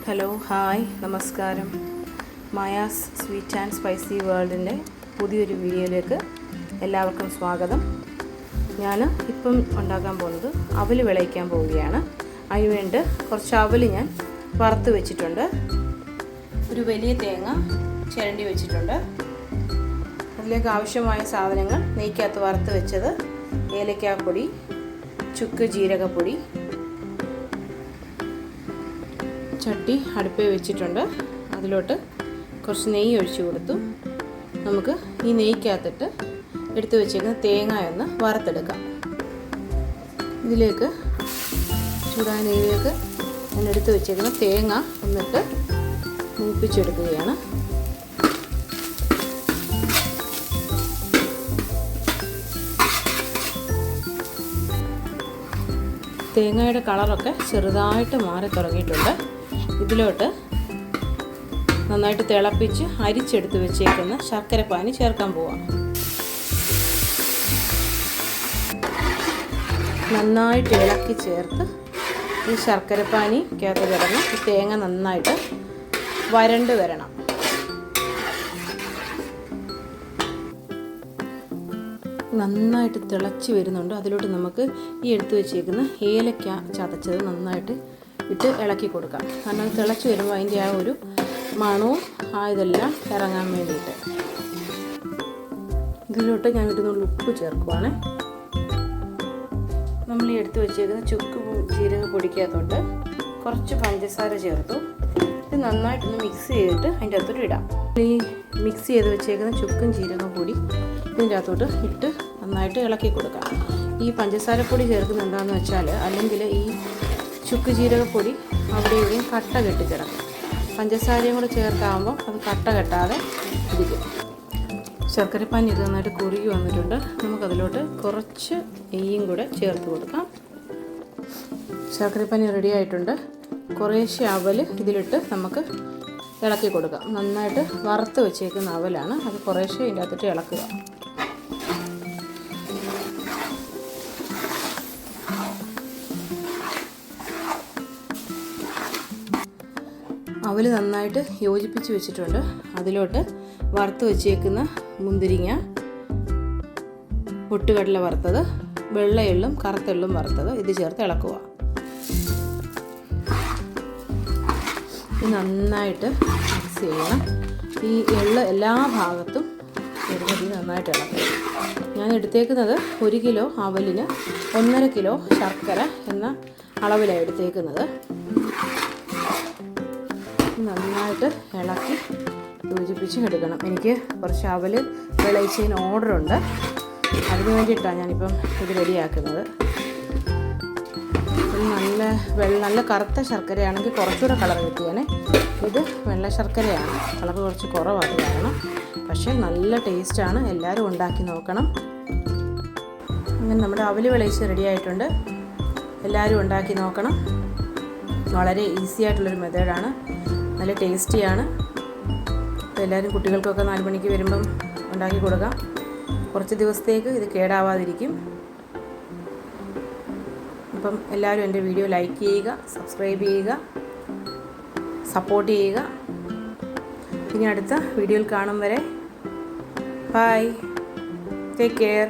Hello hi നമസ്കാരം. Maya's sweet and spicy വേൾഡിൻ്റെ പുതിയൊരു വീഡിയോയിലേക്ക് എല്ലാവർക്കും സ്വാഗതം. ഞാൻ ഇപ്പം ഉണ്ടാക്കാൻ പോകുന്നത് അവൽ വിളയിക്കാൻ പോവുകയാണ്. അതിനുവേണ്ടി കുറച്ച് അവൽ ഞാൻ വറുത്ത് വെച്ചിട്ടുണ്ട്. ഒരു വലിയ തേങ്ങ ചിരണ്ടി വെച്ചിട്ടുണ്ട്. അതിലേക്ക് ആവശ്യമായ സാധനങ്ങൾ: നെയ്ക്കകത്ത് വറുത്ത് വെച്ചത്, ഏലക്കാപ്പൊടി, ചുക്ക് ജീരകപ്പൊടി. ചട്ടി അടുപ്പിൽ വെച്ചിട്ടുണ്ട്. അതിലോട്ട് കുറച്ച് നെയ്യ് ഒഴിച്ചു കൊടുത്തു. നമുക്ക് ഈ നെയ്ക്കകത്തിട്ട് എടുത്തു വെച്ചേക്കുന്ന തേങ്ങ ഒന്ന് വറുത്തെടുക്കാം. ഇതിലേക്ക് ചൂടായ നെയ്യിലേക്ക് ഞാൻ എടുത്തു വെച്ചേക്കുന്ന തേങ്ങ ഒന്നിട്ട് മൂപ്പിച്ചെടുക്കുകയാണ്. തേങ്ങയുടെ കളറൊക്കെ ചെറുതായിട്ട് മാറി തുടങ്ങിയിട്ടുണ്ട്. ഇതിലോട്ട് നന്നായിട്ട് തിളപ്പിച്ച് അരിച്ചെടുത്ത് വെച്ചേക്കുന്ന ശർക്കരപ്പാനി ചേർക്കാൻ പോവാം. നന്നായിട്ട് ഇളക്കി ചേർത്ത് ഈ ശർക്കരപ്പാനിക്കകത്ത് കിടന്ന് ഈ തേങ്ങ നന്നായിട്ട് വരണ്ട് വരണം. നന്നായിട്ട് തിളച്ച് വരുന്നുണ്ട്. അതിലോട്ട് നമുക്ക് ഈ എടുത്തു വെച്ചേക്കുന്ന ഏലക്ക ചതച്ചത് നന്നായിട്ട് ഇട്ട് ഇളക്കി കൊടുക്കാം. കാരണം അത് തിളച്ച് വരുമ്പോൾ അതിൻ്റെ ആ ഒരു മണവും ഇതെല്ലാം ഇറങ്ങാൻ വേണ്ടിയിട്ട്. ഇതിലോട്ട് ഞാൻ ഇടുന്നുള്ള ഉപ്പ് ചേർക്കുവാണ്. നമ്മൾ ഈ എടുത്തു വെച്ചേക്കുന്ന ചുക്ക് ജീരക പൊടിക്കകത്തോട്ട് കുറച്ച് പഞ്ചസാര ചേർത്തു. ഇത് നന്നായിട്ടൊന്ന് മിക്സ് ചെയ്തിട്ട് അതിൻ്റെ അകത്തോട്ട് ഇടാം. ഈ മിക്സ് ചെയ്ത് വെച്ചേക്കുന്ന ചുക്കും ജീരക പൊടി ഇതിൻ്റെ അകത്തോട്ട് ഇട്ട് നന്നായിട്ട് ഇളക്കി കൊടുക്കാം. ഈ പഞ്ചസാരപ്പൊടി ചേർക്കുന്നത് എന്താണെന്ന് വെച്ചാൽ, അല്ലെങ്കിൽ ഈ ചുക്ക് ജീരകപ്പൊടി അവിടെ ഇവിടെയും കട്ട കെട്ടി കിടക്കും. പഞ്ചസാരയും കൂടെ ചേർത്താകുമ്പോൾ അത് കട്ട കെട്ടാതെ ഇരിക്കും. ശർക്കരപ്പാനി ഇത് നന്നായിട്ട് കുറുകി വന്നിട്ടുണ്ട്. നമുക്കതിലോട്ട് കുറച്ച് നെയ്യും കൂടെ ചേർത്ത് കൊടുക്കാം. ശർക്കരപ്പാനി റെഡി ആയിട്ടുണ്ട്. കുറേശ്ശെ അവൽ ഇതിലിട്ട് നമുക്ക് ഇളക്കി കൊടുക്കാം. നന്നായിട്ട് വറുത്ത് വെച്ചേക്കുന്ന അവലാണ്. അത് കുറേശ്ശെ ഇതിൻ്റെ അകത്തിട്ട് ഇളക്കുക. അവൽ നന്നായിട്ട് യോജിപ്പിച്ച് വെച്ചിട്ടുണ്ട്. അതിലോട്ട് വറുത്ത് വെച്ചേക്കുന്ന മുന്തിരിങ്ങ, പൊട്ടുകടല വറുത്തത്, വെള്ള എള്ളും കറുത്ത എള്ളും വറുത്തത് ഇത് ചേർത്ത് ഇളക്കുക. ഇത് നന്നായിട്ട് മിക്സ് ചെയ്യണം. ഈ എള്ള് എല്ലാ ഭാഗത്തും വരുന്നത് നന്നായിട്ട് ഇളക്കുക. ഞാൻ എടുത്തേക്കുന്നത് 1 കിലോ അവലിന് 1.5 കിലോ ശർക്കര എന്ന അളവിലാണ് എടുത്തേക്കുന്നത്. നന്നായിട്ട് ഇളക്കി യോജിപ്പിച്ച് എടുക്കണം. എനിക്ക് കുറച്ച് അവൽ വിളയിച്ചതിന് ഓർഡറുണ്ട്. അതിന് വേണ്ടിയിട്ടാണ് ഞാനിപ്പം ഇത് റെഡിയാക്കുന്നത്. നല്ല കറുത്ത ശർക്കരയാണെങ്കിൽ കുറച്ചുകൂടെ കളർ കിട്ടിയാൽ. ഇത് വെള്ള ശർക്കരയാണ്, കളർ കുറച്ച് കുറവാണ് കാരണം. പക്ഷേ നല്ല ടേസ്റ്റാണ്. എല്ലാവരും ഉണ്ടാക്കി നോക്കണം. അങ്ങനെ നമ്മുടെ അവൽ വിളയിച്ച് റെഡി ആയിട്ടുണ്ട്. എല്ലാവരും ഉണ്ടാക്കി നോക്കണം. വളരെ ഈസി ആയിട്ടുള്ളൊരു മെത്തേഡാണ്. നല്ല ടേസ്റ്റിയാണ്. അപ്പോൾ എല്ലാവരും കുട്ടികൾക്കൊക്കെ 4 മണിക്ക് വരുമ്പം ഉണ്ടാക്കി കൊടുക്കാം. കുറച്ച് ദിവസത്തേക്ക് ഇത് കേടാവാതിരിക്കും. അപ്പം എല്ലാവരും എൻ്റെ വീഡിയോ ലൈക്ക് ചെയ്യുക, സബ്സ്ക്രൈബ് ചെയ്യുക, സപ്പോർട്ട് ചെയ്യുക. ഇനി അടുത്ത വീഡിയോയിൽ കാണും വരെ ബൈ, ടേക്ക് കെയർ.